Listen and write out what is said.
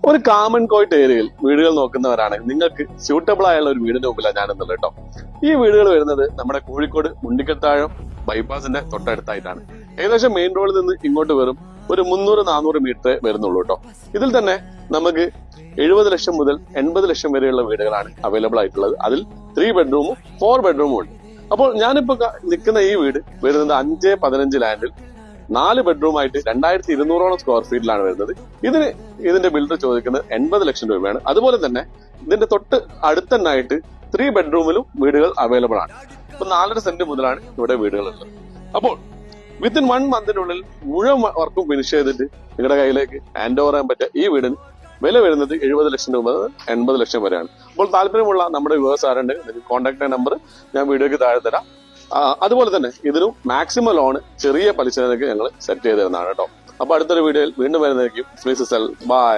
ഒരു കാമൺ കോയിറ്റ് ഏരിയയിൽ വീടുകൾ നോക്കുന്നവരാണ് നിങ്ങൾക്ക് സ്യൂട്ടബിൾ ആയുള്ള ഒരു വീടിന്റെ മുമ്പിലാണ് ഞാനെന്നുള്ളത് കേട്ടോ. ഈ വീടുകൾ വരുന്നത് നമ്മുടെ കോഴിക്കോട് മുണ്ടിക്കത്താഴം ബൈപ്പാസിന്റെ തൊട്ടടുത്തായിട്ടാണ്. ഏകദേശം മെയിൻ റോഡിൽ നിന്ന് ഇങ്ങോട്ട് വരും ഒരു 300-400 മീറ്റർ വരുന്നുള്ളൂ കേട്ടോ. ഇതിൽ തന്നെ നമുക്ക് 70 ലക്ഷം മുതൽ 80 ലക്ഷം വരെയുള്ള വീടുകളാണ് അവൈലബിൾ ആയിട്ടുള്ളത്. അതിൽ 3 ബെഡ്റൂമും 4 ബെഡ്റൂമും ഉണ്ട്. അപ്പോൾ ഞാനിപ്പോ നിൽക്കുന്ന ഈ വീട് വരുന്നത് 5-15 ലാൻഡിൽ 4 ബെഡ്റൂം ആയിട്ട് 2200 സ്ക്വയർ ഫീറ്റിലാണ് വരുന്നത്. ഇതിന്റെ ബിൽഡർ ചോദിക്കുന്നത് 80 ലക്ഷം രൂപയാണ്. അതുപോലെ തന്നെ ഇതിന്റെ തൊട്ട് അടുത്തന്നായിട്ട് 3 ബെഡ്റൂമിലും വീടുകൾ അവൈലബിൾ ആണ്. ഇപ്പൊ 4.5 സെന്റ് മുതലാണ് ഇവിടെ വീടുകളുള്ളത്. അപ്പോൾ വിത്തിൻ 1 മന്തിനുള്ളിൽ മുഴുവൻ വർക്കും ഫിനിഷ് ചെയ്തിട്ട് നിങ്ങളുടെ കയ്യിലേക്ക് ഹാൻഡ് ഓവർ ചെയ്യാൻ പറ്റിയ ഈ വീടിന് വില വരുന്നത് 70 ലക്ഷം രൂപ മുതൽ 80 ലക്ഷം വരെയാണ്. അപ്പോൾ താല്പര്യമുള്ള നമ്മുടെ വ്യൂവേഴ്സ് ആരുണ്ട്, കോൺടാക്ട് നമ്പർ ഞാൻ വീഡിയോക്ക് താഴെ തരാം. അതുപോലെ തന്നെ ഇതിനും മാക്സിമം ലോൺ ചെറിയ പലിശ നിരക്ക് ഞങ്ങൾ സെറ്റ് ചെയ്ത് തരുന്നതാണ് കേട്ടോ. അപ്പൊ അടുത്തൊരു വീഡിയോയിൽ വീണ്ടും വരുന്നതായിരിക്കും. ബൈ.